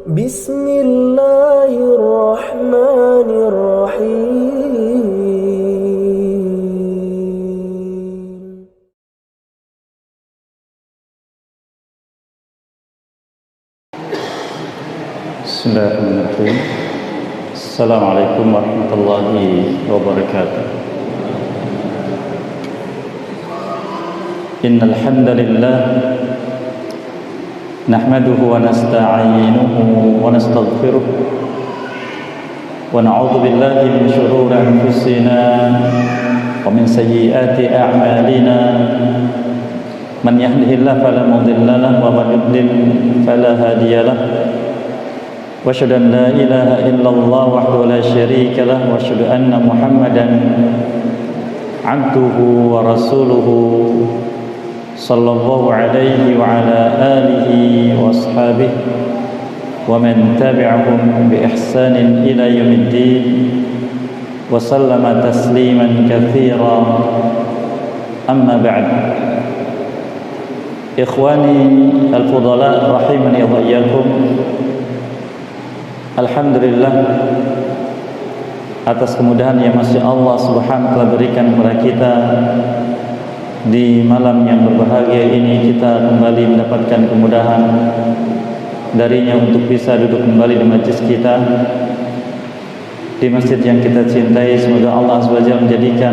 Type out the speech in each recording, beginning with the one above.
بسم الله الرحمن الرحيم. بسم الله الرحمن الرحيم. السلام عليكم ورحمة الله وبركاته. إن الحمد لله نحمده ونستعينه ونستغفره ونعوذ بالله من شرور أنفسنا ومن سيئات أعمالنا من يهده الله فلا مضل له ومن يضلل فلا هادي له وأشهد أن لا إله إلا الله وحده لا شريك له وأشهد أن محمدا عبده ورسوله صلى الله عليه وعلى آله وأصحابه ومن تبعهم بإحسان إلى يوم الدين وسلم تسليما كثيرا. أما بعد، إخواني الفضلاء رحمني وإياكم. Alhamdulillah atas kemudahan yang masih Allah Subhanahu wa taala berikan kepada kita. Di malam yang berbahagia ini kita kembali mendapatkan kemudahan darinya untuk bisa duduk kembali di majlis kita, di masjid yang kita cintai. Semoga Allah SWT menjadikan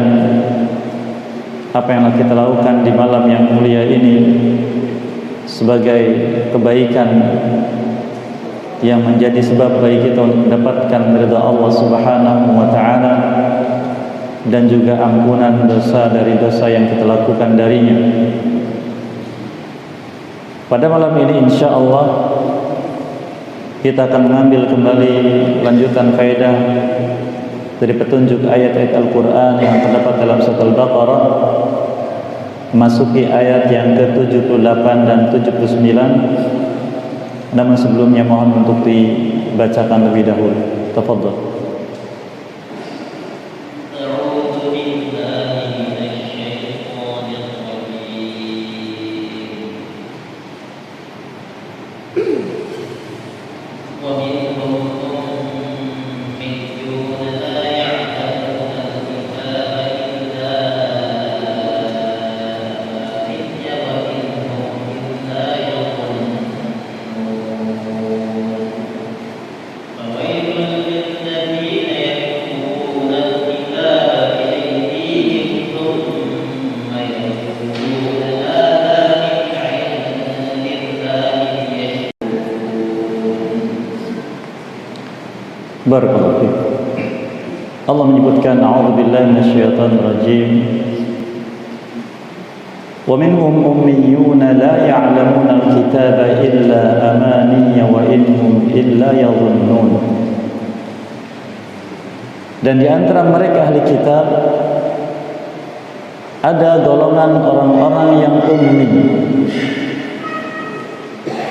apa yang kita lakukan di malam yang mulia ini sebagai kebaikan yang menjadi sebab bagi kita untuk mendapatkan ridha Allah Subhanahu wa taala dan juga ampunan dosa dari dosa yang kita lakukan darinya. Pada malam ini insyaallah kita akan mengambil kembali lanjutan faedah dari petunjuk ayat-ayat Al-Quran yang terdapat dalam surat Al-Baqarah, memasuki ayat yang ke-78 dan 79. Namun sebelumnya mohon untuk dibacakan lebih dahulu. Tafadhal. Barakallahu fiik. Allah menyebutkan a'udzubillahi minasyaitonir rajim. Wa minhum ummiyuna la ya'lamuna al-kitaba illa amaniya wa innahum illa yadhunnun. Dan di antara mereka ahli kitab ada golongan orang-orang yang ummi,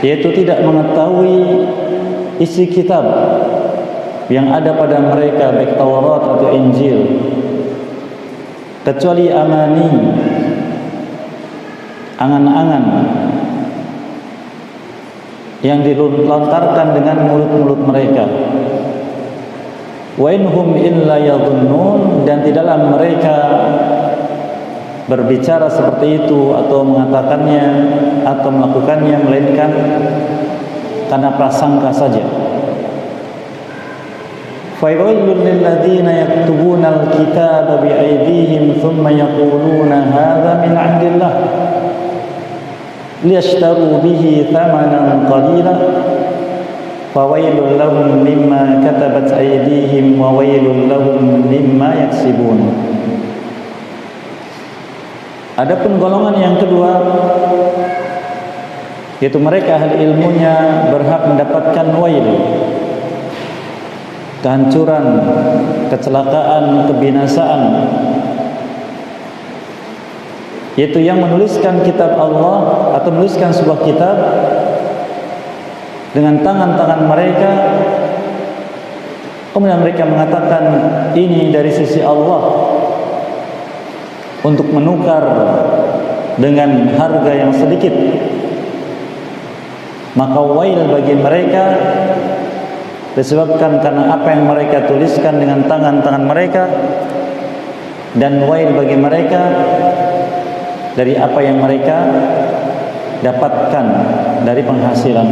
yaitu tidak mengetahui isi kitab yang ada pada mereka, baik Taurat atau Injil, kecuali amani, angan-angan yang dilontarkan dengan mulut-mulut mereka. Wa inhum illa yadhunnun, dan tidaklah mereka berbicara seperti itu atau mengatakannya atau melakukannya melainkan karena prasangka saja. Fawailul lil ladzina yaktubuna al-kitaba bi aydihim thumma yaquluna hadza min 'indillah liyashtaru bihi thamanan qalila fawailul lahum mimma katabat aydihim wa wailul lahum mimma yaksibun. Adapun golongan yang kedua, yaitu mereka ahli ilmunya berhak mendapatkan wail, kehancuran, kecelakaan, kebinasaan, yaitu yang menuliskan kitab Allah atau menuliskan sebuah kitab dengan tangan-tangan mereka, kemudian mereka mengatakan ini dari sisi Allah untuk menukar dengan harga yang sedikit. maka wail bagi mereka disebabkan karena apa yang mereka tuliskan dengan tangan-tangan mereka, dan wail bagi mereka dari apa yang mereka dapatkan dari penghasilan.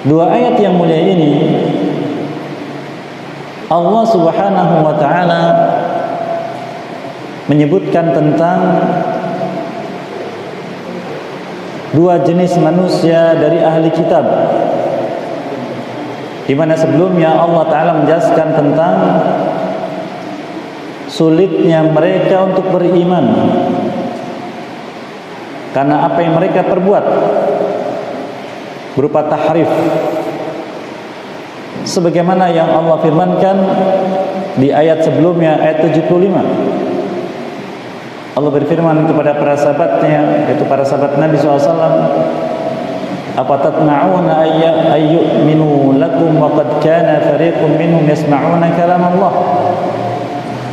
Dua ayat yang mulia ini Allah Subhanahu wa taala menyebutkan tentang dua jenis manusia dari ahli kitab, di mana sebelumnya Allah taala menjelaskan tentang sulitnya mereka untuk beriman karena apa yang mereka perbuat berupa tahrif, sebagaimana yang Allah firmankan di ayat sebelumnya, ayat 75. Allah berfirman kepada para sahabatnya, yaitu para sahabat Nabi SAW, afatatma'una ayyu'minu lakum wa qad kana fariqun minhum yasma'una kalam Allah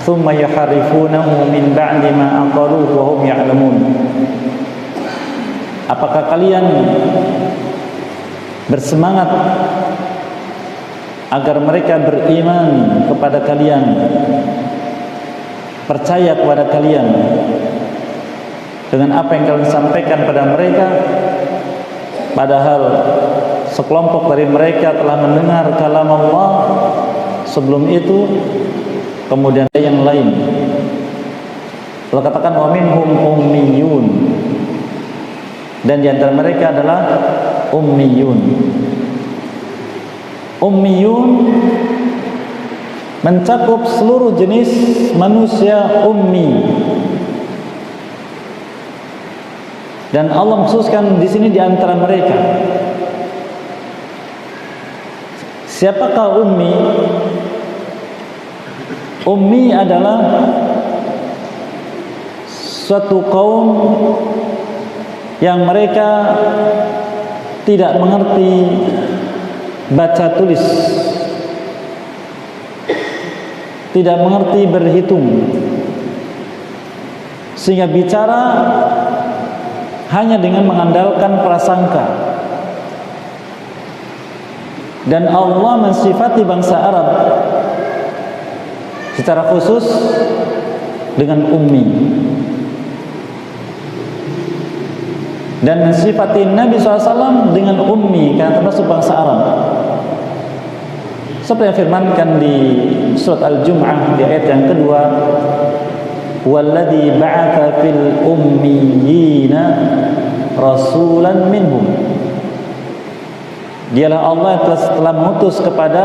thumma yuharrifunahu min ba'di ma aqaluhu wa hum ya'lamun. Apakah kalian bersemangat agar mereka beriman kepada kalian, percaya kepada kalian dengan apa yang kalian sampaikan pada mereka, padahal sekelompok dari mereka telah mendengar kalam Allah sebelum itu, kemudian yang lain. Allah katakan wa minhum ummiyun, dan di antara mereka adalah ummiyun. Ummiyun mencakup seluruh jenis manusia ummi, dan Allah khususkan di sini di antara mereka. Siapakah ummi? Ummi adalah suatu kaum yang mereka tidak mengerti baca tulis, tidak mengerti berhitung, sehingga bicara hanya dengan mengandalkan prasangka. Dan Allah mensifati bangsa Arab secara khusus dengan ummi, dan mensifati Nabi SAW dengan ummi karena termasuk bangsa Arab. Seperti yang firmankan di surat Al-Jum'ah di ayat yang kedua, walladzi ba'atha fil ummiyina rasulan minhum. Dialah Allah yang telah mengutus kepada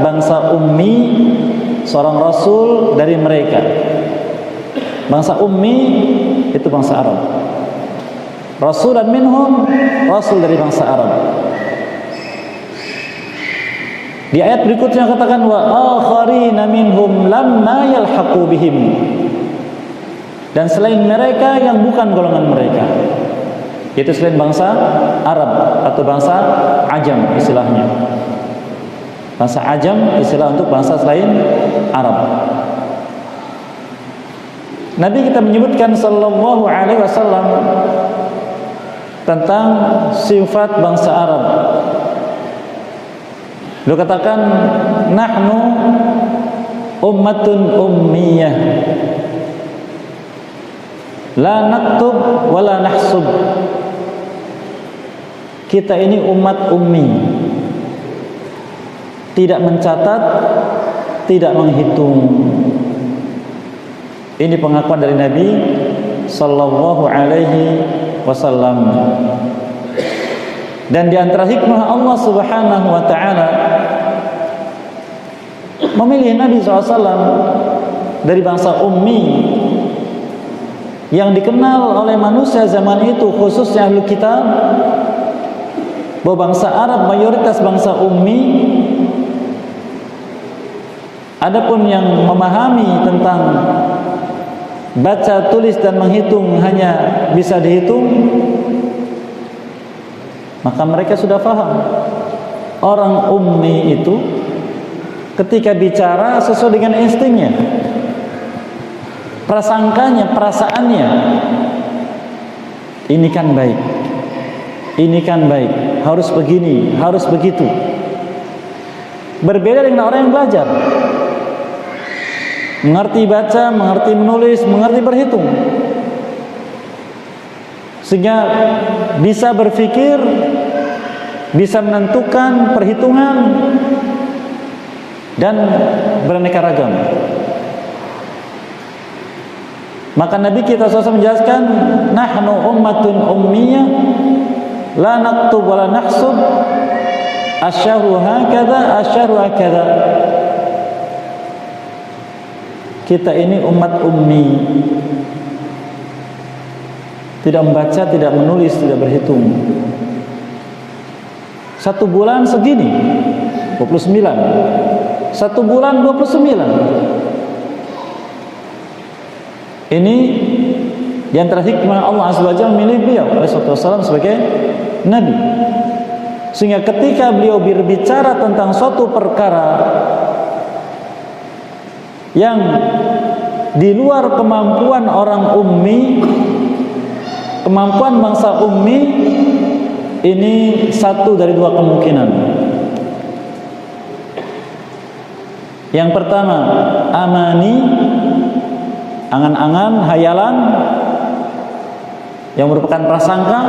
bangsa ummi seorang rasul dari mereka. Bangsa ummi itu bangsa Arab. Rasulan minhum, rasul dari bangsa Arab. Di ayat berikutnya katakan wa akharina minhum lamma yalhaqu bihim, dan selain mereka yang bukan golongan mereka, yaitu selain bangsa Arab atau bangsa Ajam istilahnya. Bangsa Ajam istilah untuk bangsa selain Arab. Nabi kita menyebutkan sallallahu alaihi wasallam tentang sifat bangsa Arab. Beliau katakan nahnu ummatun ummiyah la naktub wa la nahsub. Kita ini umat ummi, tidak mencatat, tidak menghitung. Ini pengakuan dari Nabi sallallahu alaihi wasallam. Dan di antara hikmah Allah Subhanahu wa taala memilih Nabi SAW dari bangsa ummi yang dikenal oleh manusia zaman itu, khususnya ahli kitab, bahwa bangsa Arab mayoritas bangsa ummi. Adapun yang memahami tentang baca, tulis dan menghitung hanya bisa dihitung, maka mereka sudah paham. Orang ummi itu ketika bicara sesuai dengan instingnya, prasangkanya, perasaannya. Ini kan baik, ini kan baik, harus begini, harus begitu. Berbeda dengan orang yang belajar, mengerti baca, mengerti menulis, mengerti berhitung, sehingga bisa berpikir, bisa menentukan perhitungan dan beraneka ragam. Maka Nabi kita SAW menjelaskan, nahnu ummatun ummiyah la naktub wa la nahsub, asyahru hakadha, asyahru hakadha. Kita ini umat ummi, tidak membaca, tidak menulis, tidak berhitung. 1 bulan segini 29, 1 bulan 29. Ini di antara hikmah Allah Azza wa Jalla memilih beliau Rasulullah SAW sebagai Nabi, sehingga ketika beliau berbicara tentang suatu perkara yang di luar kemampuan orang ummi, kemampuan bangsa ummi, ini satu dari 2 kemungkinan. Yang pertama, amani, angan-angan, hayalan yang merupakan prasangka.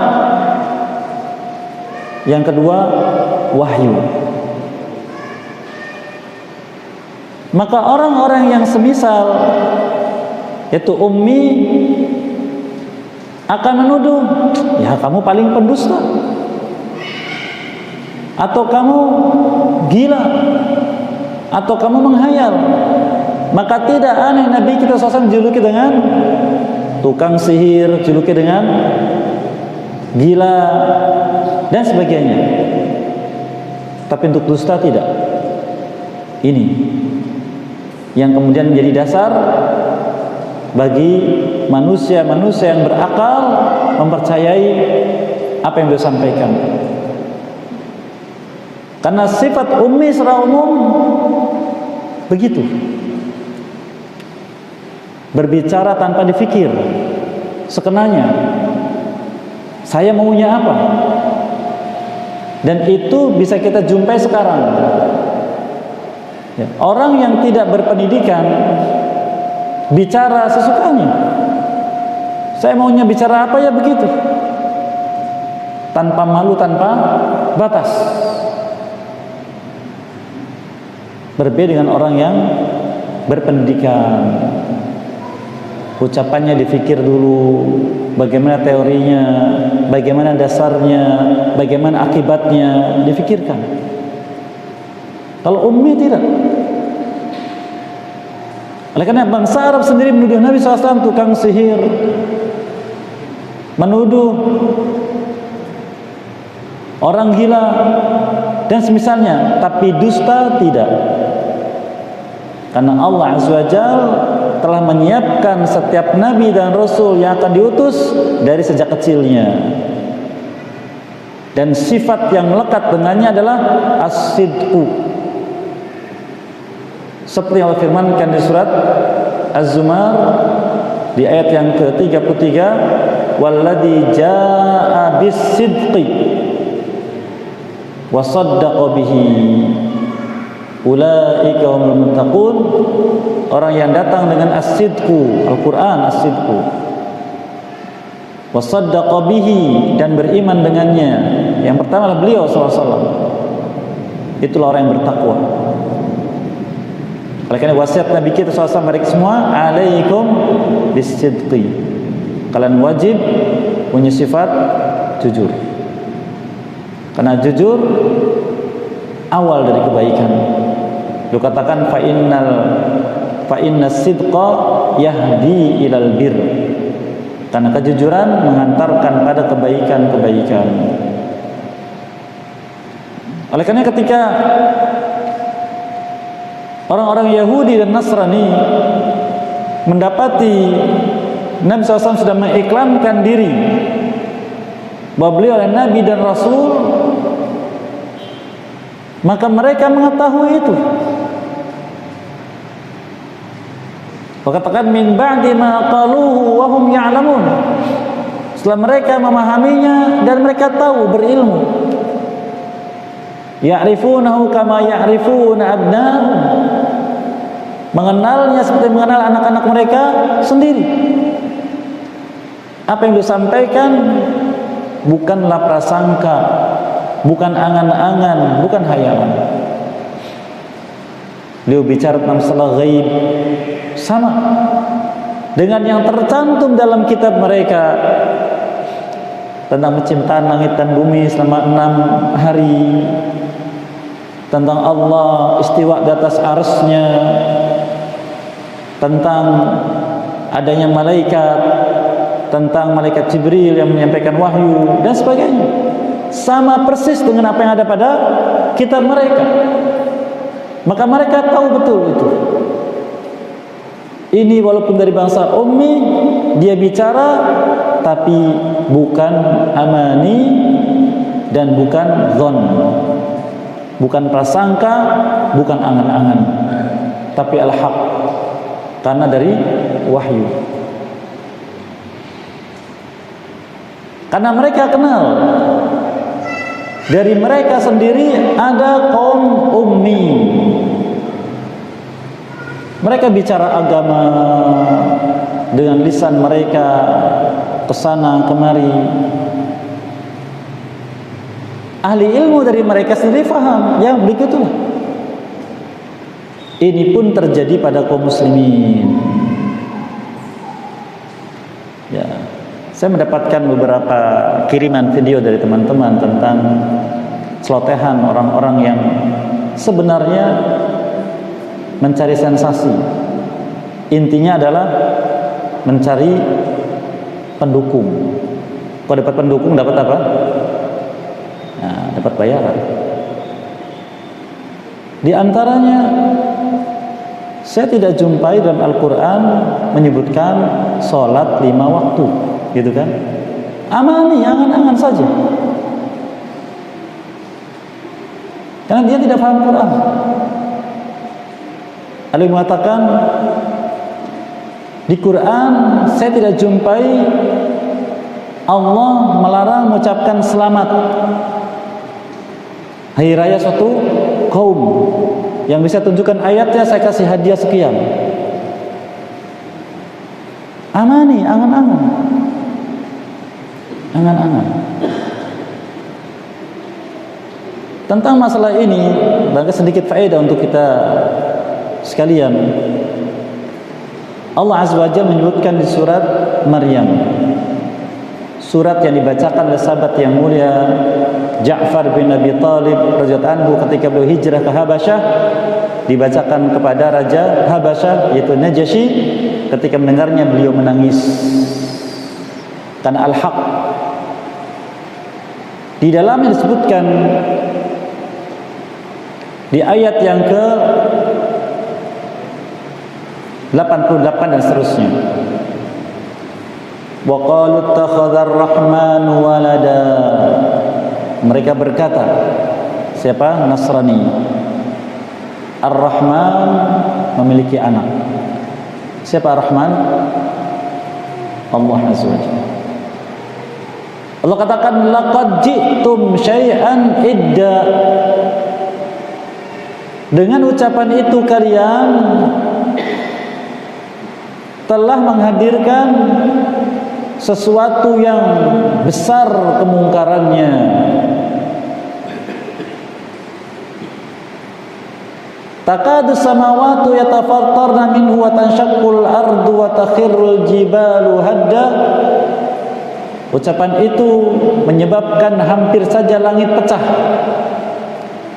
Yang kedua, wahyu. Maka orang-orang yang semisal yaitu ummi akan menuduh, ya kamu paling pendusta, atau kamu gila, atau kamu menghayal. Maka tidak aneh Nabi kita SAW juluki dengan tukang sihir, juluki dengan gila dan sebagainya. Tapi untuk dusta tidak. Ini yang kemudian menjadi dasar bagi manusia-manusia yang berakal mempercayai apa yang beliau sampaikan. Karena sifat ummi secara umum begitu, berbicara tanpa difikir, sekenanya, saya maunya apa. Dan itu bisa kita jumpai sekarang ya, orang yang tidak berpendidikan bicara sesukanya, saya maunya bicara apa ya begitu, tanpa malu, tanpa batas. Berbeda dengan orang yang berpendidikan, ucapannya dipikir dulu, bagaimana teorinya, bagaimana dasarnya, bagaimana akibatnya, difikirkan. Kalau ummi tidak. Oleh karena bangsa Arab sendiri menuduh Nabi SAW tukang sihir, menuduh orang gila dan semisalnya, tapi dusta tidak. Karena Allah Azza wa Jalla telah menyiapkan setiap nabi dan rasul yang akan diutus dari sejak kecilnya. Dan sifat yang melekat dengannya adalah as-sidqu. Seperti yang Allah firmankan di surat Az-Zumar di ayat yang ke-33, walladzi jaa'a bis-sidqi wa saddaqa bihi ulaika humul muttaqun. Orang yang datang dengan as-sidqu, Al-Quran as-sidqu, wa saddaqa bihi, dan beriman dengannya. Yang pertama adalah beliau SAW. Itulah orang yang bertakwa. Oleh karena wasiat Nabi kita SAW mereka semua, alaikum bis-sidqi, kalian wajib punya sifat jujur. Karena jujur awal dari kebaikan. Lu katakan fa innas sidqa yahdi ilal bir. Karena kejujuran mengantarkan pada kebaikan-kebaikan. Oleh karena ketika orang-orang Yahudi dan Nasrani mendapati Nabi SAW sudah mengiklankan diri bahwa beliau adalah Nabi dan Rasul, maka mereka mengetahui itu. Katakan min ba'di ma qaluhu wa hum ya'lamun. setelah mereka memahaminya dan mereka tahu, berilmu, ya'rifunahu kama ya'rifuna abna'ahum, mengenalnya seperti mengenal anak-anak mereka sendiri. Apa yang disampaikan bukanlah prasangka, bukan angan-angan, bukan hayalan. Beliau bicara tentang masalah ghaib sama dengan yang tercantum dalam kitab mereka tentang penciptaan langit dan bumi selama 6 hari, tentang Allah istiwa di atas arsy-Nya, tentang adanya malaikat, tentang malaikat Jibril yang menyampaikan wahyu dan sebagainya. Sama persis dengan apa yang ada pada kitab mereka. Maka mereka tahu betul itu. Ini walaupun dari bangsa ummi, dia bicara tapi bukan amani dan bukan zon, bukan prasangka, bukan angan-angan, tapi al-haq, karena dari wahyu. Karena mereka kenal dari mereka sendiri ada kaum ummi. Mereka bicara agama dengan lisan mereka, kesana kemari. Ahli ilmu dari mereka sendiri faham, ya begitulah. Ini pun terjadi pada kaum muslimin. Ya, saya mendapatkan beberapa kiriman video dari teman-teman tentang celotehan orang-orang yang sebenarnya mencari sensasi. Intinya adalah mencari pendukung. Kalau dapat pendukung dapat apa? Nah, dapat bayaran. Di antaranya saya tidak jumpai dalam Al-Quran menyebutkan sholat 5 waktu, gitu kan? Amani, angan-angan saja. Karena dia tidak paham Quran. Ada yang mengatakan di Quran saya tidak jumpai Allah melarang mengucapkan selamat hari raya suatu kaum. Yang bisa tunjukkan ayatnya, saya kasih hadiah sekian. Amani, angan-angan, angan-angan. Tentang masalah ini, bagi sedikit faedah untuk kita sekalian. Allah Azza wa Jalla menyebutkan di surat Maryam, surat yang dibacakan oleh sahabat yang mulia Ja'far bin Abi Thalib radhiyallahu anhu ketika beliau hijrah ke Habasyah, dibacakan kepada raja Habasyah yaitu Najasyi. Ketika mendengarnya beliau menangis karena al-haq. Di dalamnya disebutkan di ayat yang ke 88 dan seterusnya. Wa qalu ittakhadhar rahmanu walada. Mereka berkata, siapa? Nasrani. Ar-Rahman memiliki anak. Siapa Ar-Rahman? Allah Azza wa Jalla. Allah katakan laqad ji'tum syai'an idda. Dengan ucapan itu kalian telah menghadirkan sesuatu yang besar kemungkarannya. Takadu samawati yatafattarna minhu wa tanshaqqul ardu wa takhirrul jibalu hadda. Ucapan itu menyebabkan hampir saja langit pecah,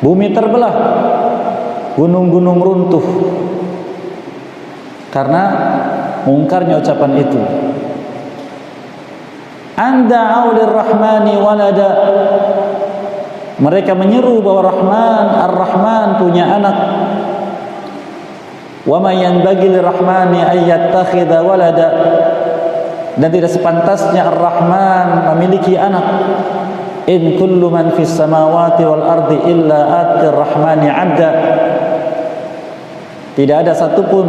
bumi terbelah, gunung-gunung runtuh karena mungkarnya ucapan itu. Anda aulir rahmani walada. Mereka menyeru bahwa Rahman, Ar-Rahman punya anak. Wa ma yanbaghi lir-rahmani ay yattakhidha walada. Dan tidak sepantasnya Ar-Rahman memiliki anak. In kullu man fis samawati wal ardi illa atir rahmani 'abda. Tidak ada satupun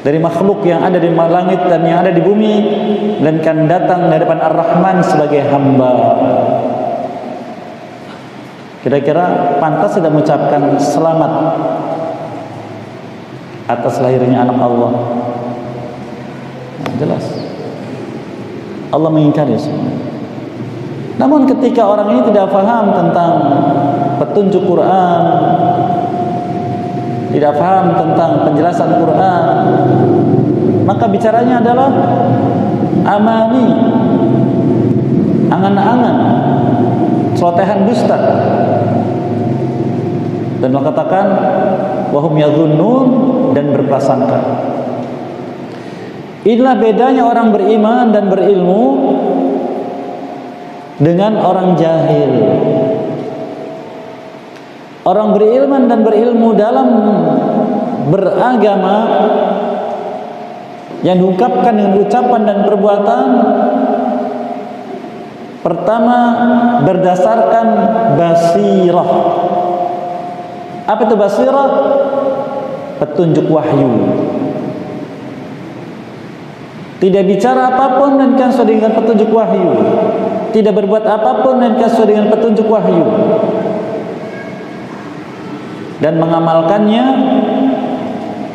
dari makhluk yang ada di langit dan yang ada di bumi, melainkan datang dari hadapan Ar-Rahman sebagai hamba. Kira-kira pantas tidak mengucapkan selamat atas lahirnya anak Allah? Nah, jelas Allah mengingkari semua. Namun ketika orang ini tidak paham tentang petunjuk Quran, tidak paham tentang penjelasan Quran, maka bicaranya adalah amani, angan-angan, celotehan dusta, dan mengatakan wahum yadhunnun, dan berprasangka. Inilah bedanya orang beriman dan berilmu dengan orang jahil. Orang berilmu dan berilmu dalam beragama yang diungkapkan dengan ucapan dan perbuatan, pertama berdasarkan basirah. Apa itu basirah? Petunjuk wahyu. Tidak bicara apapun melainkan sesuai dengan petunjuk wahyu. Tidak berbuat apapun melainkan sesuai dengan petunjuk wahyu. Dan mengamalkannya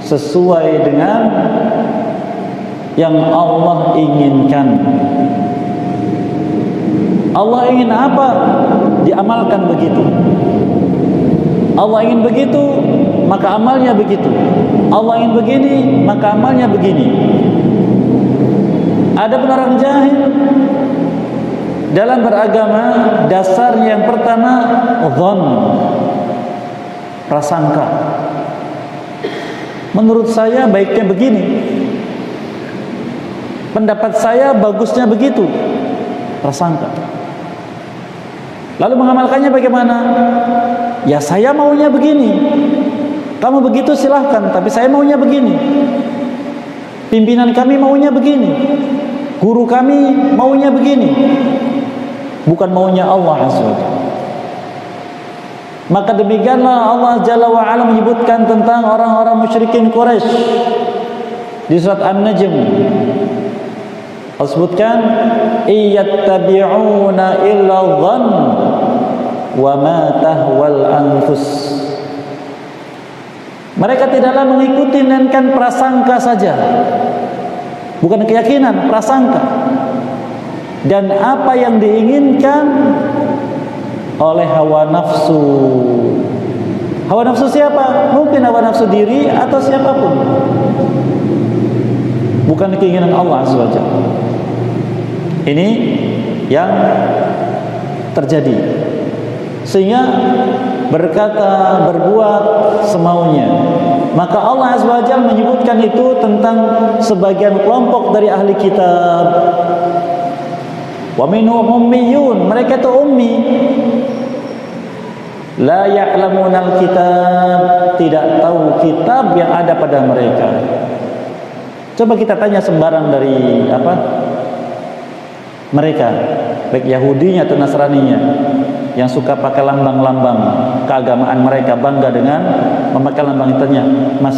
sesuai dengan yang Allah inginkan. Allah ingin apa? Diamalkan begitu. Allah ingin begitu, maka amalnya begitu. Allah ingin begini, maka amalnya begini. Adapun orang jahil dalam beragama, dasarnya yang pertama dzan, prasangka. Menurut saya baiknya begini, pendapat saya bagusnya begitu, prasangka. Lalu mengamalkannya bagaimana? Ya saya maunya begini, kamu begitu silahkan, tapi saya maunya begini. Pimpinan kami maunya begini, guru kami maunya begini, bukan maunya Allah Azza wa Jalla. Maka demikianlah Allah Jalla wa Ala menyebutkan tentang orang-orang musyrikin Quraisy di surat An-Najm. Allah sebutkan iyattabi'una illa dhann wa ma tahwal anfus. Mereka tidaklah mengikuti melainkan prasangka saja, bukan keyakinan, prasangka. Dan apa yang diinginkan oleh hawa nafsu. Hawa nafsu siapa? Mungkin hawa nafsu diri atau siapapun, bukan keinginan Allah Azza wa Jalla. Ini yang terjadi, sehingga berkata, berbuat semaunya. Maka Allah Azza wa Jalla menyebutkan itu tentang sebagian kelompok dari ahli kitab. Wa minhum ummiyun, mereka itu ummi. La ya'lamunal kitab, tidak tahu kitab yang ada pada mereka. Coba kita tanya sembarang dari mereka, baik Yahudinya atau Nasraninya, yang suka pakai lambang-lambang keagamaan mereka, bangga dengan memakai lambang. Tanya, Mas,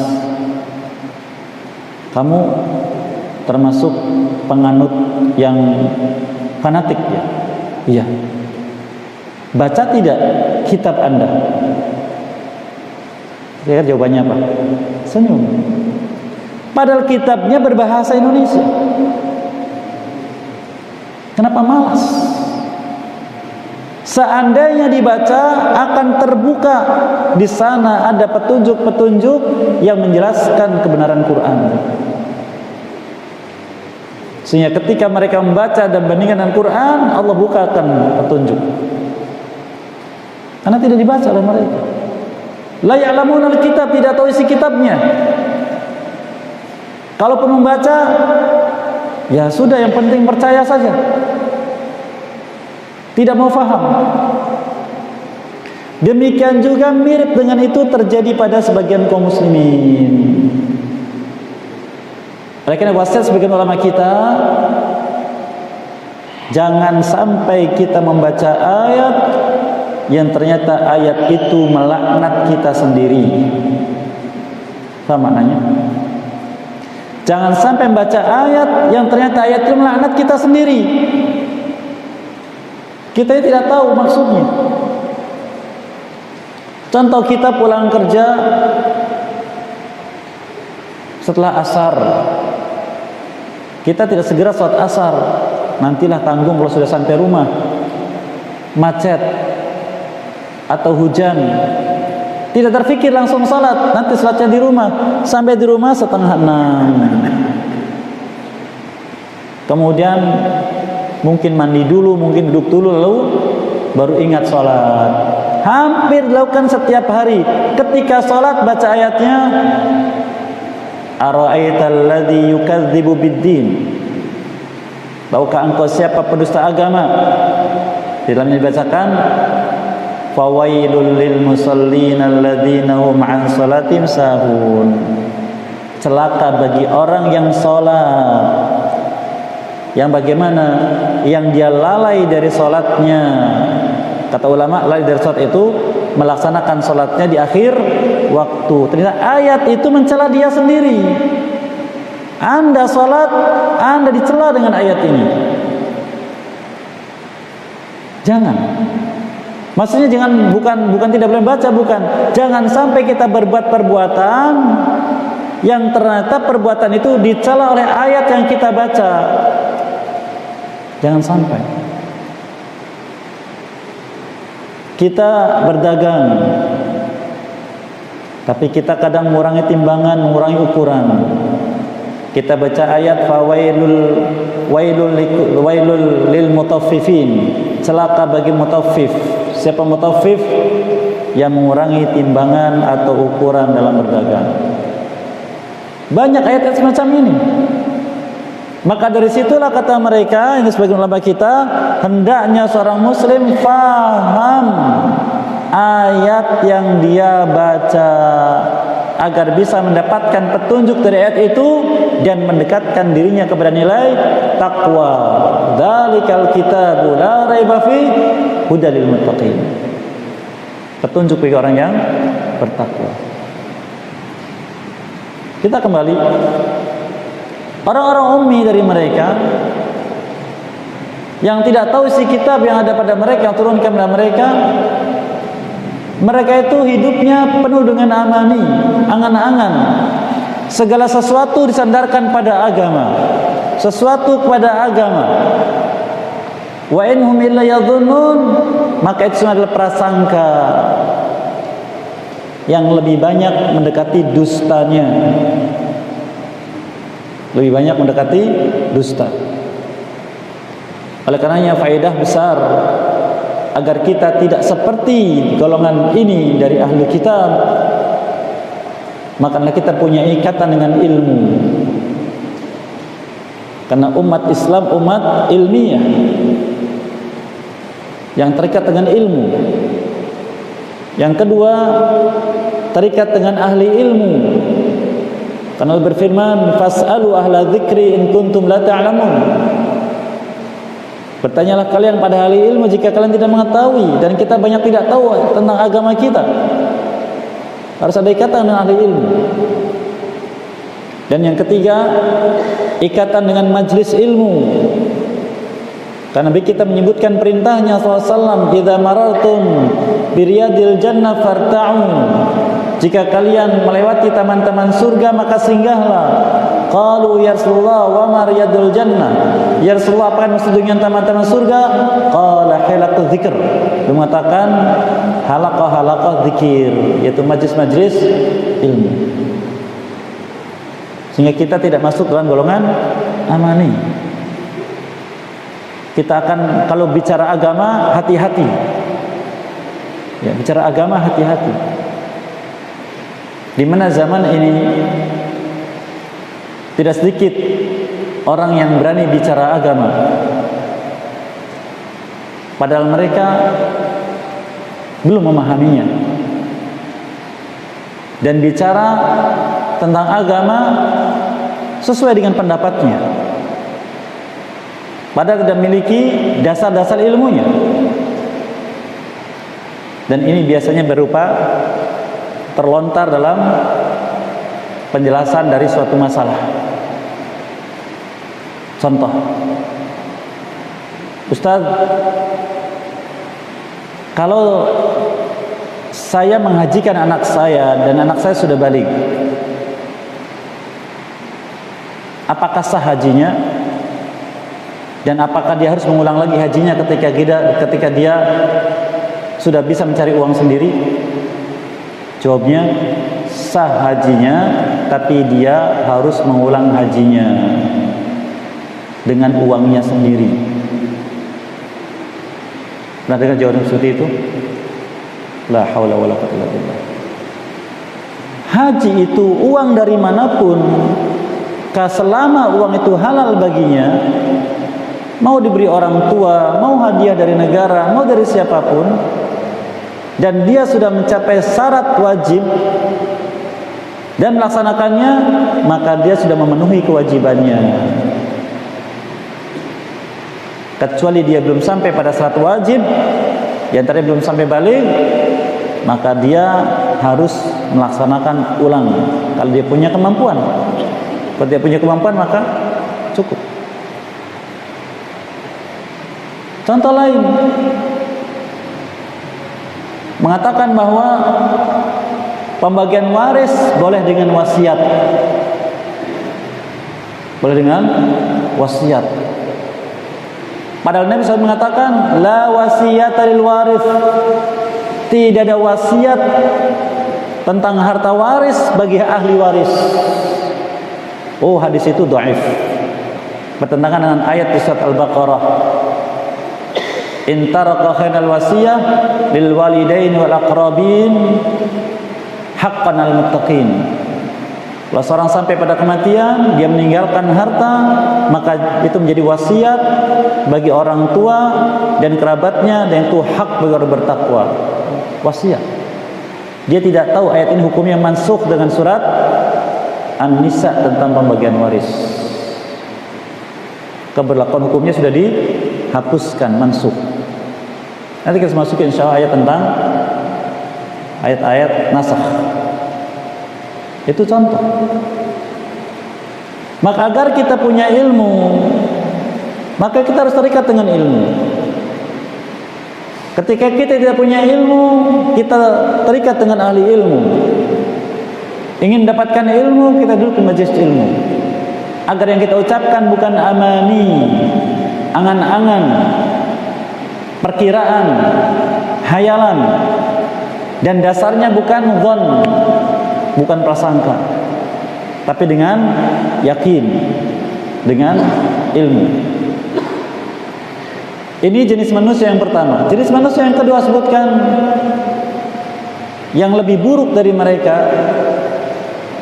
kamu termasuk penganut yang fanatik ya? Iya. Baca tidak kitab Anda? Kira jawabannya apa? Senyum. Padahal kitabnya berbahasa Indonesia. Kenapa malas? Seandainya dibaca akan terbuka di sana ada petunjuk-petunjuk yang menjelaskan kebenaran Quran. Sehingga ketika mereka membaca dan bandingkan dengan Quran, Allah bukakan petunjuk. Karena tidak dibaca oleh mereka. La ya'lamunal kitab, tidak tahu isi kitabnya. Kalaupun membaca, ya sudah, yang penting percaya saja. Tidak mau faham. Demikian juga mirip dengan itu terjadi pada sebagian kaum muslimin. Oleh karena wasiat sebagian ulama kita, jangan sampai kita membaca ayat yang ternyata ayat itu melaknat kita sendiri. Apa maknanya? Jangan sampai baca ayat yang ternyata ayat itu melaknat kita sendiri. Kita tidak tahu maksudnya. Contoh, kita pulang kerja setelah asar, kita tidak segera sholat asar, nantilah tanggung kalau sudah sampai rumah, macet atau hujan, tidak terfikir langsung sholat, nanti sholatnya di rumah, sampai di rumah 5:30, kemudian mungkin mandi dulu, mungkin duduk dulu, lalu baru ingat sholat. Hampir dilakukan setiap hari. Ketika sholat baca ayatnya, ara'aital ladzi yukadzibu biddin, tahukah engkau siapa pendusta agama? Di dalamnya dibacakan, fawailul lil musallin alladzina hum an shalatim sahun, celaka bagi orang yang sholat, yang bagaimana? Yang dia lalai dari sholatnya. Kata ulama, lalai dari sholat itu melaksanakan sholatnya di akhir waktu. Ternyata ayat itu mencela dia sendiri. Anda sholat, Anda dicela dengan ayat ini. Jangan. Maksudnya jangan, bukan tidak boleh baca, bukan. Jangan sampai kita berbuat perbuatan yang ternyata perbuatan itu dicela oleh ayat yang kita baca. Jangan sampai. Kita berdagang, tapi kita kadang mengurangi timbangan, mengurangi ukuran. Kita baca ayat wailul lil mutaffifin, celaka bagi mutaffif. Siapa mutaffif? Yang mengurangi timbangan atau ukuran dalam berdagang. Banyak ayat semacam ini. Maka dari situlah kata mereka, ini sebagian ulama kita, hendaknya seorang muslim faham ayat yang dia baca agar bisa mendapatkan petunjuk dari ayat itu dan mendekatkan dirinya kepada nilai takwa. Dzalikal kitabu la raiba fi hudal lil muttaqin. Petunjuk bagi orang yang bertakwa. Kita kembali, orang-orang ummi dari mereka yang tidak tahu isi kitab yang ada pada mereka, yang turunkan kepada mereka, mereka itu hidupnya penuh dengan amani, angan-angan. Segala sesuatu disandarkan pada agama, sesuatu kepada agama. Wa inhum illa yadhunnun, maka itu semua adalah prasangka yang lebih banyak mendekati dustanya. Lebih banyak mendekati dusta. Oleh karenanya faedah besar agar kita tidak seperti golongan ini dari ahli kitab, makanya kita punya ikatan dengan ilmu. Karena umat Islam umat ilmiah yang terikat dengan ilmu. Yang kedua, terikat dengan ahli ilmu. Karena Allah berfirman, fas'alu ahla dzikri in kuntum la ta'lamun. Bertanyalah kalian pada ahli ilmu jika kalian tidak mengetahui, dan kita banyak tidak tahu tentang agama kita. Harus ada ikatan dengan ahli ilmu. Dan yang ketiga, ikatan dengan majlis ilmu. Karena Nabi kita menyebutkan perintahnya SAW, idza marartum biriyadil jannah farta'u. Jika kalian melewati taman-taman surga maka singgahlah. Qalu ya Rasulullah wa ma riyadul jannah? Ya Rasulullah, apa maksud dengan taman-taman surga? Qala halaqatu dzikr. Dia mengatakan halaqah zikir, yaitu majlis-majlis ilmu. Sehingga kita tidak masuk dalam golongan amani. Kita akan, kalau bicara agama, hati-hati. Ya, bicara agama hati-hati. Di mana zaman ini tidak sedikit orang yang berani bicara agama, padahal mereka belum memahaminya. Dan bicara tentang agama sesuai dengan pendapatnya, padahal tidak memiliki dasar-dasar ilmunya. Dan ini biasanya berupa terlontar dalam penjelasan dari suatu masalah. Contoh, Ustaz, kalau saya menghajikan anak saya dan anak saya sudah balik, apakah sah hajinya? Dan apakah dia harus mengulang lagi hajinya ketika dia sudah bisa mencari uang sendiri? Jawabnya, sah hajinya, tapi dia harus mengulang hajinya dengan uangnya sendiri. Pernah dengar jawaban seperti itu? La haula wala quwwata illa billah. Haji itu uang dari manapun, selama uang itu halal baginya, mau diberi orang tua, mau hadiah dari negara, mau dari siapapun, dan dia sudah mencapai syarat wajib dan melaksanakannya, maka dia sudah memenuhi kewajibannya. Kecuali dia belum sampai pada syarat wajib, diantaranya belum sampai balik, maka dia harus melaksanakan ulang kalau dia punya kemampuan. Kalau dia punya kemampuan, maka cukup. Contoh lain mengatakan bahwa pembagian waris boleh dengan wasiat. Boleh dengan wasiat. Padahal Nabi SAW mengatakan la wasiyata lil waris. Tidak ada wasiat tentang harta waris bagi ahli waris. Oh, hadis itu dhaif. Bertentangan dengan ayat di surat Al-Baqarah. In taraka khairul wasiyah lil walidaini wal aqrabin haqqan al muttaqin. Kalau seorang sampai pada kematian, dia meninggalkan harta, maka itu menjadi wasiat bagi orang tua dan kerabatnya, dan itu hak bagi orang bertakwa. Wasiat. Dia tidak tahu ayat ini hukumnya mansukh dengan surat An-Nisa tentang pembagian waris. Keberlakuan hukumnya sudah dihapuskan, mansukh. Nanti kita masuk insyaallah ayat tentang ayat-ayat nasakh. Itu contoh. Maka agar kita punya ilmu, maka kita harus terikat dengan ilmu. Ketika kita tidak punya ilmu, kita terikat dengan ahli ilmu. Ingin mendapatkan ilmu, kita duduk di majelis ilmu. Agar yang kita ucapkan bukan amani, angan-angan, perkiraan, hayalan, dan dasarnya bukan dhon, bukan prasangka, tapi dengan yakin, dengan ilmu. Ini jenis manusia yang pertama. Jenis manusia yang kedua sebutkan yang lebih buruk dari mereka.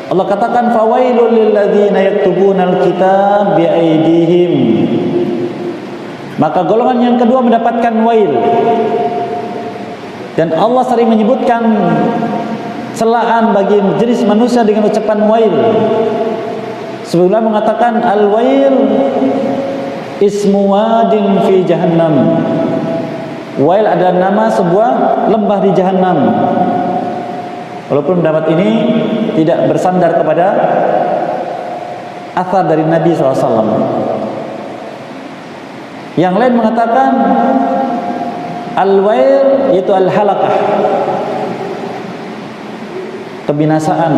Allah katakan fawailul lil ladzina yaktubunal kitab bi aidihim. Maka golongan yang kedua mendapatkan wail. Dan Allah sering menyebutkan celaan bagi jenis manusia dengan ucapan wail. Sebelumnya mengatakan al-wail ismu wadin fi jahannam. Wail adalah nama sebuah lembah di jahannam. Walaupun pendapat ini tidak bersandar kepada athar dari Nabi SAW. Yang lain mengatakan al-wail yaitu al-halakah, kebinasaan,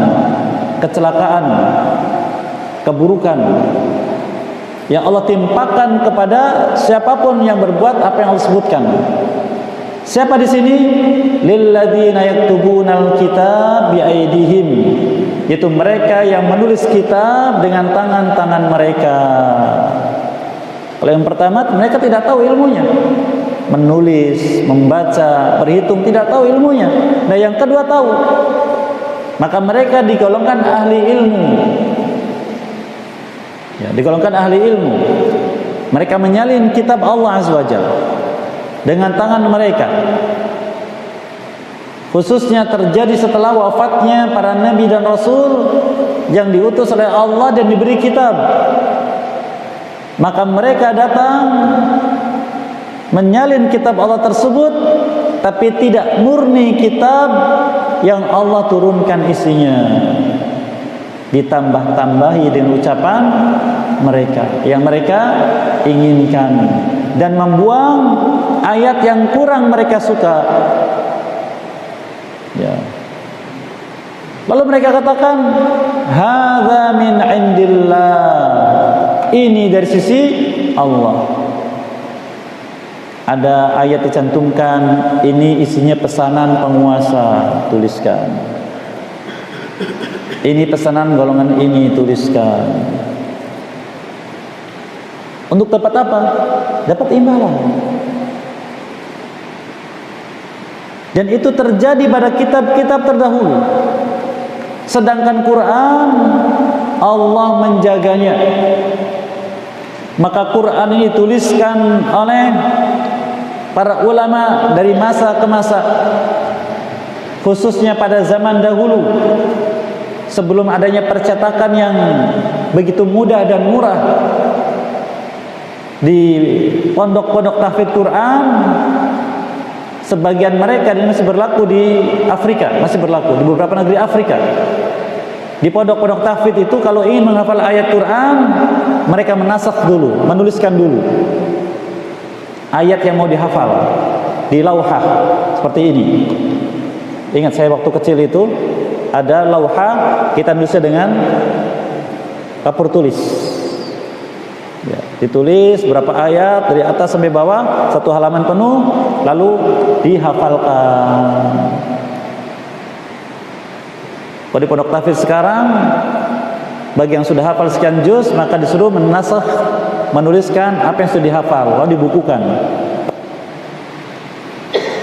kecelakaan, keburukan yang Allah timpakan kepada siapapun yang berbuat apa yang Allah sebutkan. Siapa di sini? Lilladzina yaktubunal kitab biaidihim, yaitu mereka yang menulis kitab dengan tangan-tangan mereka. Kalau yang pertama, mereka tidak tahu ilmunya, menulis, membaca, berhitung, tidak tahu ilmunya. Nah, yang kedua tahu, maka mereka digolongkan ahli ilmu. Ya, digolongkan ahli ilmu. Mereka menyalin kitab Allah Azza wa Jalla dengan tangan mereka. Khususnya terjadi setelah wafatnya para nabi dan rasul yang diutus oleh Allah dan diberi kitab. Maka mereka datang menyalin kitab Allah tersebut, tapi tidak murni kitab yang Allah turunkan isinya. ditambah-tambahi dengan ucapan mereka yang mereka inginkan, dan membuang ayat yang kurang mereka suka. Ya. Lalu mereka katakan, hadza min indillah, ini dari sisi Allah. Ada ayat dicantumkan, ini isinya pesanan penguasa, tuliskan. Ini pesanan golongan ini, tuliskan. Untuk dapat apa? Dapat imbalan. Dan itu terjadi pada kitab-kitab terdahulu. Sedangkan Quran, Allah menjaganya. Maka Quran ini dituliskan oleh para ulama dari masa ke masa, khususnya pada zaman dahulu, sebelum adanya percetakan yang begitu mudah dan murah. Di pondok-pondok tahfidz Quran, sebagian mereka ini masih berlaku di Afrika, masih berlaku di beberapa negeri Afrika. Di pondok-pondok tahfidz itu kalau ingin menghafal ayat Quran, mereka menasakh dulu, menuliskan dulu ayat yang mau dihafal di lauhah seperti ini. Ingat saya waktu kecil itu ada lauhah, kita nulisnya dengan papan tulis. Ya, ditulis berapa ayat dari atas sampai bawah, satu halaman penuh, lalu dihafalkan. Kalau di pondok tahfidz sekarang, bagi yang sudah hafal sekian juz, maka disuruh menasakh, menuliskan apa yang sudah dihafal, lalu dibukukan.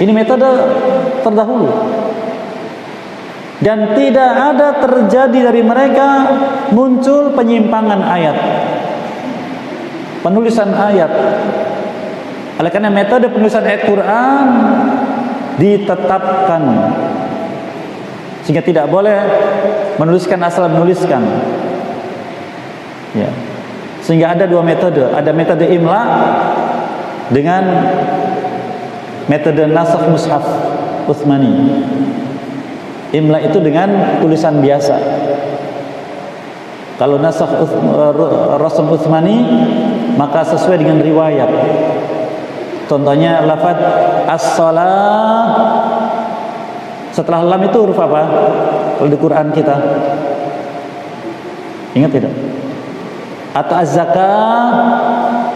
Ini metode terdahulu. Dan tidak ada terjadi dari mereka muncul penyimpangan ayat, penulisan ayat. Oleh karena metode penulisan ayat Quran ditetapkan, sehingga tidak boleh menuliskan asal menuliskan. Ya. Sehingga ada dua metode, ada metode imla dengan metode nasakh mushaf Utsmani. Imla itu dengan tulisan biasa. Kalau nasakh rasm Utsmani, maka sesuai dengan riwayat. Contohnya lafaz as-shalah, setelah lam itu huruf apa? Kalau di Quran kita ingat tidak? Atau az-zakah,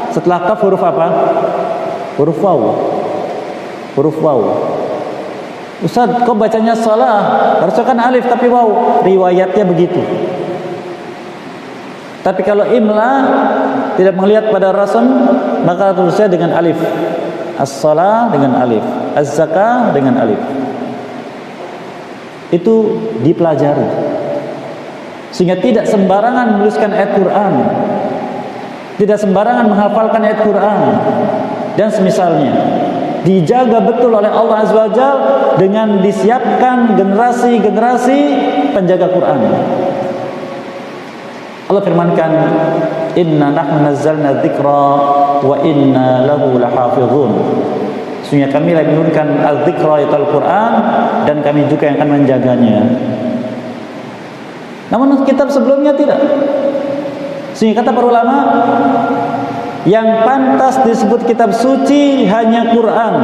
setelah kaf huruf apa? Huruf waw. Huruf waw. Ustaz, kok bacanya shalah? Harusnya kan alif tapi waw. Riwayatnya begitu. Tapi kalau imla tidak melihat pada rasm, maka tulisnya dengan alif. As-shalah dengan alif, az-zakah dengan alif. Itu dipelajari, sehingga tidak sembarangan menuliskan ayat Quran, tidak sembarangan menghafalkan ayat Quran, dan semisalnya. Dijaga betul oleh Allah Azza wa Jalla dengan disiapkan generasi-generasi penjaga Quran. Allah firmankan, inna nahnu nazzalna dzikra wa inna lahu lahafizun. Sesungguhnya kami telah menurunkan al-dzikra, yaitu Al-Quran, dan kami juga yang akan menjaganya. Namun kitab sebelumnya tidak. Sehingga kata para ulama, yang pantas disebut kitab suci hanya Quran,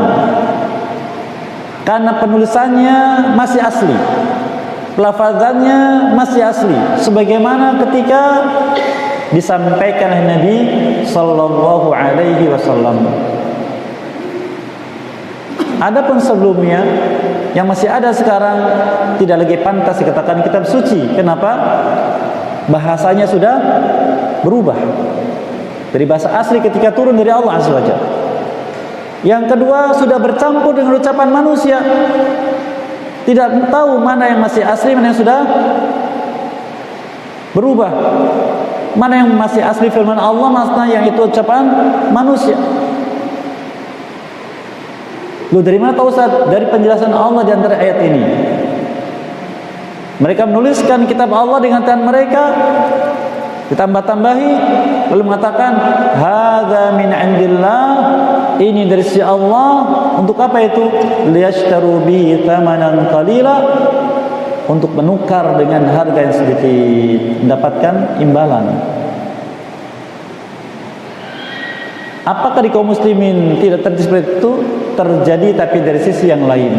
karena penulisannya masih asli, pelafazannya masih asli, sebagaimana ketika disampaikan oleh Nabi sallallahu alaihi wasallam. Adapun sebelumnya yang masih ada sekarang tidak lagi pantas dikatakan kitab suci. Kenapa? Bahasanya sudah berubah dari bahasa asli ketika turun dari Allah Azza wa Jalla. Yang kedua, sudah bercampur dengan ucapan manusia. Tidak tahu mana yang masih asli, mana yang sudah berubah. Mana yang masih asli firman Allah, mana yang itu ucapan manusia. Lu dari mana tahu Ustaz? Dari penjelasan Allah di antara ayat ini. Mereka menuliskan kitab Allah dengan tangan mereka, ditambah-tambahi, lalu mengatakan hadza min indillah, ini dari sisi Allah. Untuk apa itu? Liyashtaru bihi thamanan qalila, untuk menukar dengan harga yang sedikit, mendapatkan imbalan. Apakah di kaum muslimin tidak terjadi seperti itu? Terjadi, tapi dari sisi yang lain.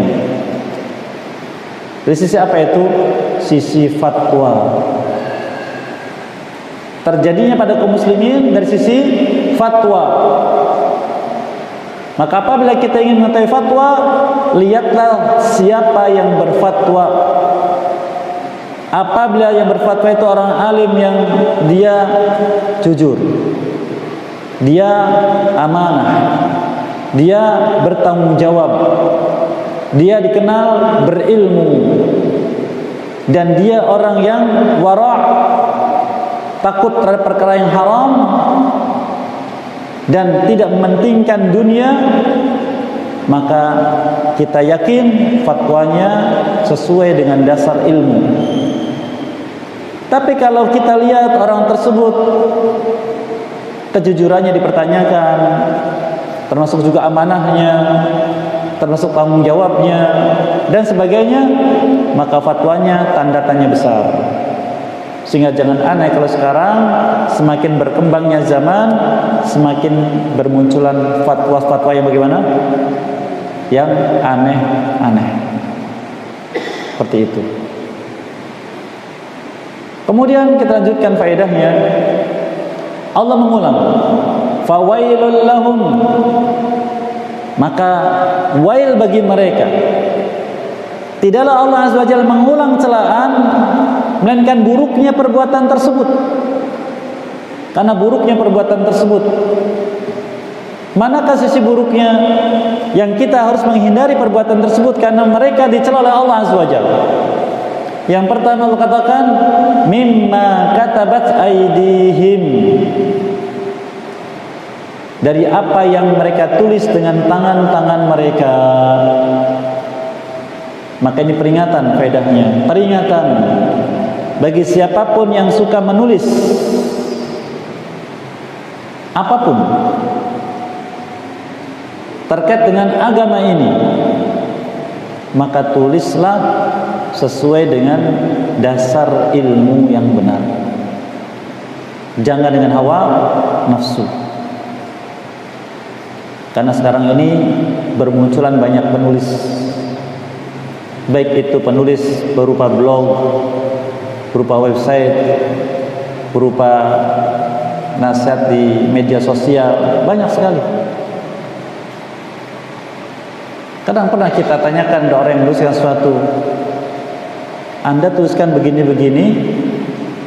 Dari sisi apa itu? Sisi fatwa. Terjadinya pada kaum muslimin dari sisi fatwa. Maka apabila kita ingin mengetahui fatwa, lihatlah siapa yang berfatwa. Apabila yang berfatwa itu orang alim yang dia jujur, dia amanah, dia bertanggung jawab, dia dikenal berilmu, dan dia orang yang wara', takut terhadap perkara yang haram dan tidak mementingkan dunia, maka kita yakin fatwanya sesuai dengan dasar ilmu. Tapi kalau kita lihat orang tersebut kejujurannya dipertanyakan, termasuk juga amanahnya, termasuk tanggung jawabnya dan sebagainya, maka fatwanya tanda tanya besar. Sehingga jangan aneh kalau sekarang semakin berkembangnya zaman, semakin bermunculan fatwa-fatwa yang bagaimana? Yang aneh-aneh. Seperti itu. Kemudian kita lanjutkan faedahnya. Allah mengulang, fawailul lahum, maka wail bagi mereka. Tidaklah Allah Azza wa Jalla mengulang celaan, melainkan buruknya perbuatan tersebut. Karena buruknya perbuatan tersebut, manakah sisi buruknya? Yang kita harus menghindari perbuatan tersebut karena mereka dicela oleh Allah Azza wa Jalla. Yang pertama Allah katakan, mimma katabat aydihim, dari apa yang mereka tulis dengan tangan-tangan mereka. Maka ini peringatan faedahnya, peringatan bagi siapapun yang suka menulis apapun terkait dengan agama ini, maka tulislah sesuai dengan dasar ilmu yang benar. Jangan dengan hawa nafsu. Karena sekarang ini bermunculan banyak penulis, baik itu penulis berupa blog, berupa website, berupa nasihat di media sosial, banyak sekali. Kadang pernah kita tanyakan orang yang menuliskan sesuatu, Anda tuliskan begini-begini,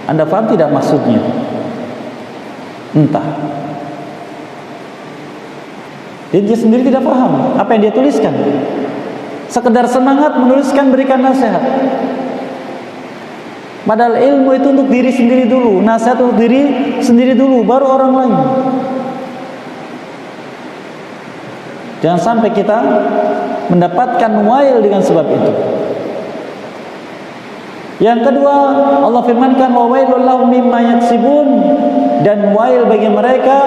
Anda paham tidak maksudnya? Entah. Dia sendiri tidak paham apa yang dia tuliskan. Sekedar semangat menuliskan, berikan nasihat. Padahal ilmu itu untuk diri sendiri dulu, nasihat untuk diri sendiri dulu, baru orang lain. Jangan sampai kita mendapatkan wail dengan sebab itu. Yang kedua, Allah firmankan, wa wailul lahum mimma yaksibun, dan wail bagi mereka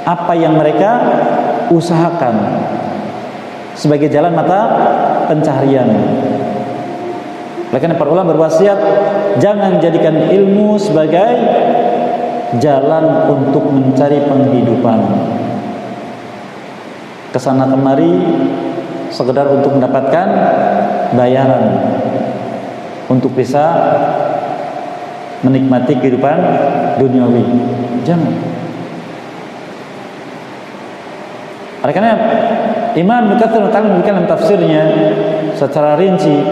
apa yang mereka usahakan sebagai jalan mata pencaharian. Oleh karena para ulama berwasiat, jangan jadikan ilmu sebagai jalan untuk mencari penghidupan. Kesana kemari sekedar untuk mendapatkan bayaran untuk bisa menikmati kehidupan duniawi. Jangan. Oleh karena Imam Ibnu Katsir memberikan dalam tafsirnya secara rinci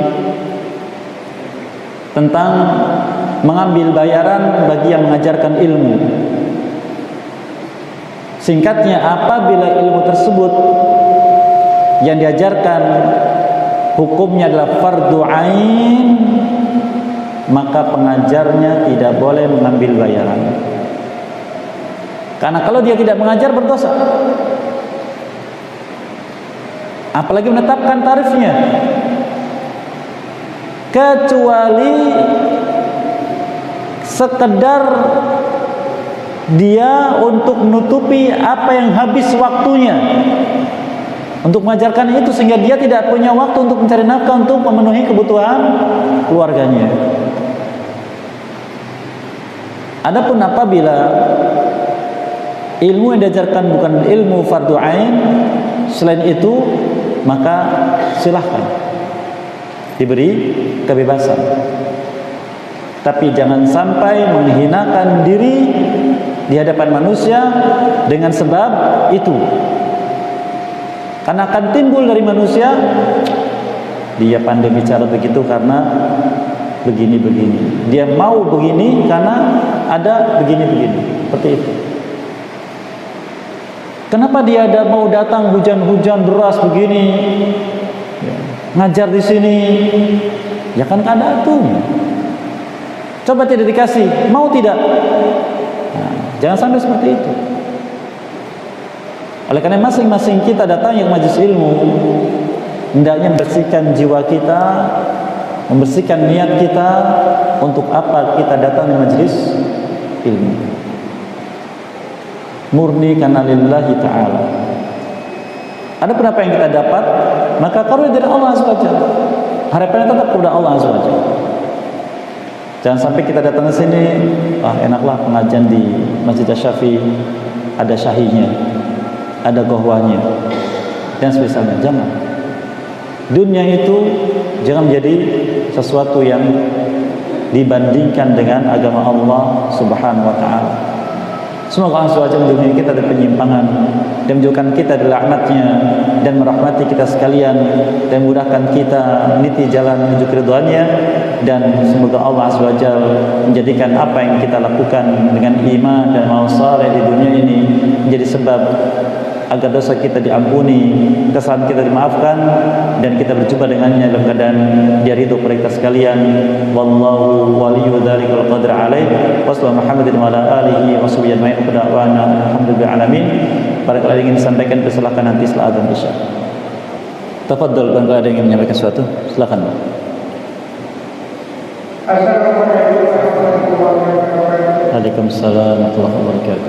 tentang mengambil bayaran bagi yang mengajarkan ilmu. Singkatnya, apabila ilmu tersebut yang diajarkan hukumnya adalah fardu ain, maka pengajarnya tidak boleh mengambil bayaran. Karena kalau dia tidak mengajar, berdosa. Apalagi menetapkan tarifnya, kecuali sekedar dia untuk menutupi apa yang habis waktunya. untuk mengajarkan itu sehingga dia tidak punya waktu untuk mencari nafkah untuk memenuhi kebutuhan keluarganya. Adapun apabila ilmu yang diajarkan bukan ilmu fardu ain, selain itu maka silahkan diberi kebebasan. Tapi jangan sampai menghinakan diri di hadapan manusia dengan sebab itu. Karena akan timbul dari manusia, dia pandai bicara begitu karena begini-begini. Dia mau begini karena ada begini-begini. Seperti itu. Kenapa dia mau datang hujan-hujan deras begini? Ngajar di sini. Ya kan ada tuh. Coba tidak dikasih, mau tidak? Nah, jangan sampai seperti itu. Oleh karena masing-masing kita datang yang majelis ilmu, hendaknya membersihkan jiwa kita, membersihkan niat kita untuk apa kita datang di majelis ilmu. Murni karena lillahi ta'ala. Ada apa yang kita dapat, maka kalau dari Allah Azza wa Jalla, harapannya tetap kepada Allah Azza wa Jalla. Jangan sampai kita datang ke sini, enaklah pengajian di Masjid Asy-Syafi'i, ada syahinya, ada gohwanya, dan semisalnya. Jangan. Dunia itu jangan menjadi sesuatu yang dibandingkan dengan agama Allah Subhanahu wa taala. Semoga Allah SWT menjauhkan kita dari penyimpangan dan menjauhkan kita dari laknatnya dan merahmati kita sekalian dan mudahkan kita meniti jalan menuju keridhaannya. Dan semoga Allah SWT menjadikan apa yang kita lakukan dengan iman dan amal saleh di dunia ini menjadi sebab agar dosa kita diampuni, kesalahan kita dimaafkan, dan kita berjumpa dengannya dalam keadaan dia ridho kepada kita sekalian. Wallahu waliyyu dzalikal qadri alaih. Wassalamu Muhammadin wa ala alihi wa sahbihi ajma'in. Alhamdulillah alamin. Barangkali ingin disampaikan, persilakan nanti setelah adzan Isya. Tafadhol, barangkali ada yang ingin menyampaikan sesuatu, silakan. Assalamualaikum warahmatullahi wabarakatuh. Waalaikumsalam warahmatullahi wabarakatuh.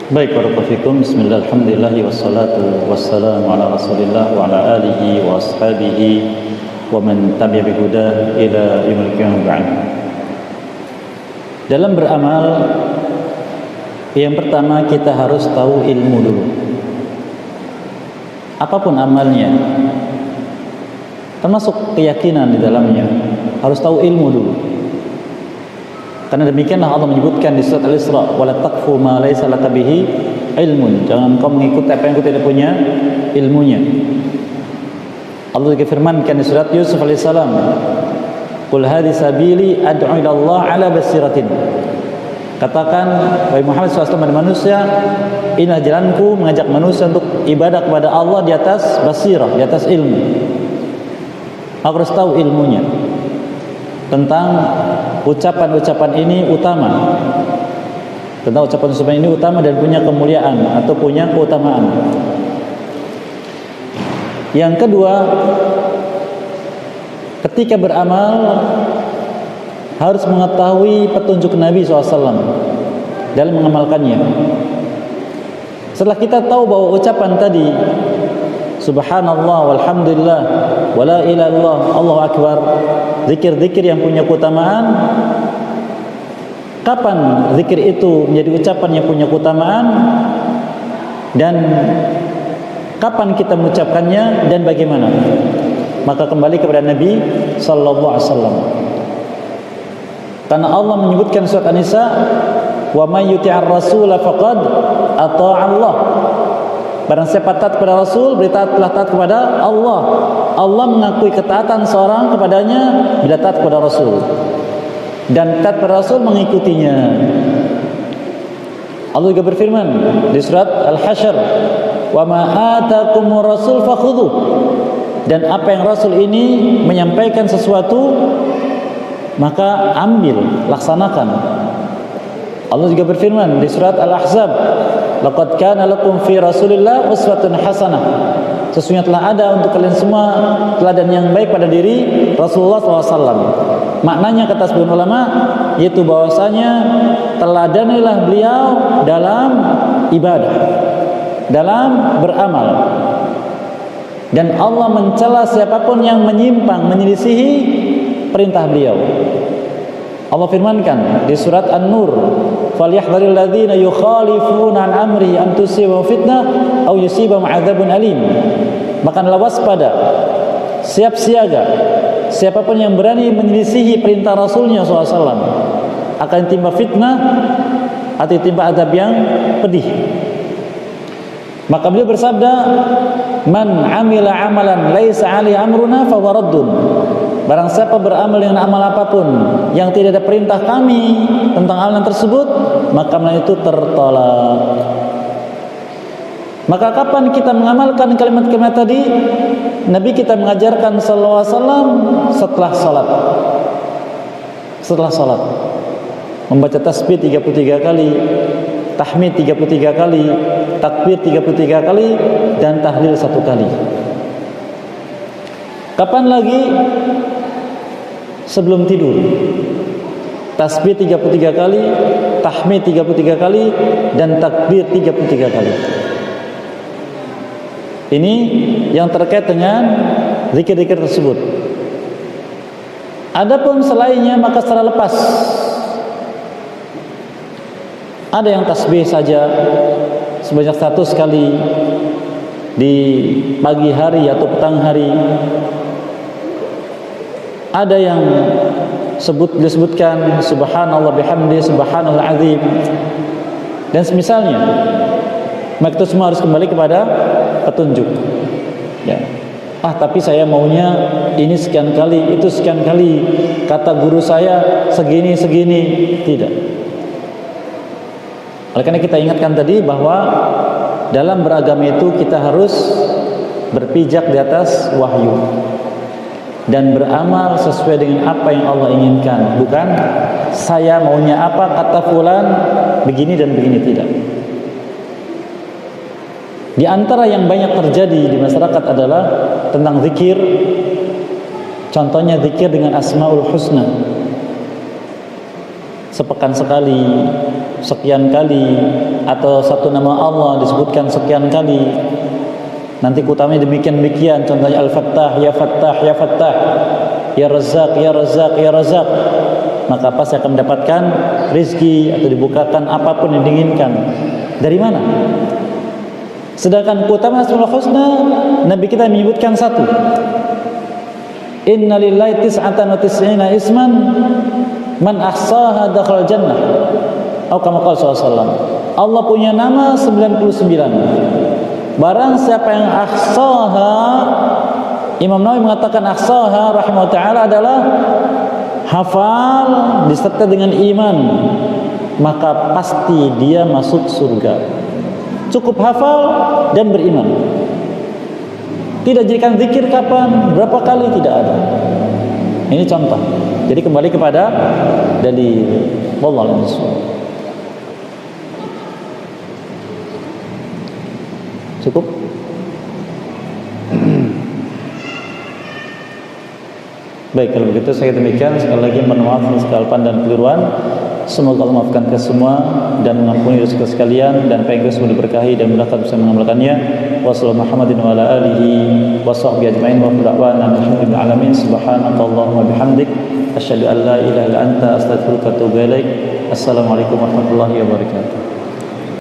Baik, barakallahu fikum. Bismillah, alhamdulillah, wassalatu wassalamu ala rasulillah wa ala alihi wa ashabihi wa man tabi'a bihudah ila yaumil qiyamah. Dalam beramal, yang pertama kita harus tahu ilmu dulu. Apapun amalnya, termasuk keyakinan di dalamnya, harus tahu ilmu dulu. Karena demikianlah Allah menyebutkan di surat Al-Isra, wala taqfu ma laysa laka bihi ilmun. Jangan kau mengikuti apa yang kau tidak punya ilmunya. Allah juga firmankan di surat Yusuf alaihissalam, qul hadhi sabili ad'u ila Allah ala basiratin. Katakan, wahai Muhammad SAW dan manusia, inilah jalanku mengajak manusia untuk ibadah kepada Allah di atas basirah, di atas ilmu. Aku harus tahu ilmunya tentang ucapan-ucapan ini utama, tentang ucapan-ucapan ini utama dan punya kemuliaan atau punya keutamaan. Yang kedua, ketika beramal harus mengetahui petunjuk Nabi SAW dalam mengamalkannya. Setelah kita tahu bahwa ucapan tadi subhanallah walhamdulillah wala ilaha illallah Allahu akbar, zikir-zikir yang punya keutamaan, kapan zikir itu menjadi ucapan yang punya keutamaan dan kapan kita mengucapkannya dan bagaimana? Maka kembali kepada Nabi sallallahu alaihi wasallam. Karena Allah menyebutkan surat An-Nisa, wa may yuti'ir rasul faqad ata'a Allah. Barang siapa taat kepada Rasul, telah taat kepada Allah. Allah mengakui ketaatan seorang kepadanya bila taat kepada Rasul. dan taat pada Rasul mengikutinya. Allah juga berfirman di surat Al-Hasyr, "Wa ma atakumur rasul fakhudhuh." Dan apa yang Rasul ini menyampaikan sesuatu, maka ambil, laksanakan. Allah juga berfirman di surat Al-Ahzab, "Laqad kana lakum fi Rasulillah uswatun hasanah." Sesungguhnya telah ada untuk kalian semua teladan yang baik pada diri Rasulullah SAW. Maknanya kata sebagian ulama, yaitu bahwasanya teladanilah beliau dalam ibadah, dalam beramal. Dan Allah mencela siapapun yang menyimpang, menyelisihi perintah beliau. Allah firmankan di surat An-Nur, "Falyahdharil ladzina yukhalifuna an amri an tusibahum fitnah aw yusibahum 'adzabun alim." Maka waspada, siap siaga siapapun yang berani menyelisihi perintah Rasulnya SAW, akan timpa fitnah atau timpa azab yang pedih. Maka beliau bersabda, "Man 'amila 'amalan laisa 'alaihi amruna fa huwa raddun." Barang siapa beramal dengan amal apapun yang tidak ada perintah kami tentang amalan tersebut, maka amalan itu tertolak. Maka kapan kita mengamalkan kalimat-kalimat tadi? Nabi kita mengajarkan sallallahu alaihi wasallam setelah salat. Setelah salat membaca tasbih 33 kali, tahmid 33 kali, takbir 33 kali, dan tahlil 1 kali. Kapan lagi? Sebelum tidur. Tasbih 33 kali, tahmid 33 kali, dan takbir 33 kali. Ini yang terkait dengan zikir-zikir tersebut. Adapun selainnya maka secara lepas. Ada yang tasbih saja sebanyak 100 kali di pagi hari atau petang hari. Ada yang disebutkan subhanallah bihamdi, subhanallah azim, dan semisalnya. Maka itu semua harus kembali kepada petunjuk. Ya. Tapi saya maunya ini sekian kali, itu sekian kali. Kata guru saya segini. Tidak. Oleh karena kita ingatkan tadi bahwa dalam beragama itu kita harus berpijak di atas wahyu dan beramal sesuai dengan apa yang Allah inginkan, bukan saya maunya apa, kata fulan begini dan begini. Tidak. Di antara yang banyak terjadi di masyarakat adalah tentang zikir. Contohnya zikir dengan Asmaul Husna. Sepekan sekali, sekian kali, atau satu nama Allah disebutkan sekian kali. Nanti kutamanya demikian. Contohnya Al-Fattah, ya Fattah, ya Fattah, ya Razzaq, ya Razzaq, ya Razzaq. Maka pasti akan mendapatkan rizki atau dibukakan apapun yang diinginkan. Dari mana? Sedangkan keutamaan Asmaul Husna, Nabi kita menyebutkan 1. Inna lillahi tis'atan wa tis'ina isman man ahsaha dakhala jannah. Atau kama qala sallallahu. Allah punya nama 99. Barang siapa yang ahsaha, Imam Nawawi mengatakan ahsaha rahimahullah taala adalah hafal disertai dengan iman, maka pasti dia masuk surga. Cukup hafal dan beriman. Tidak jadikan zikir kapan, berapa kali, tidak ada. Ini contoh. Jadi kembali kepada dalil. Wallahu a'lam. Cukup? Baik, kalau begitu saya demikian. Sekali lagi mohon maaf atas kesalahan dan keliruan. Semoga Allah maafkan kita semua dan mengampuni dosa sekalian, dan apa yang semua diberkahi dan berkah bisa mengamalkannya. Wassalamualaikum Muhammadin wa ala alihi wa sahbihi ajma'in wa da'wana alhamdulillahi alamin. Subhanakallahumma bihamdik asyhadu an la ilaha illa anta astaghfiruka wa atubu ilaik. Assalamualaikum warahmatullahi wabarakatuh.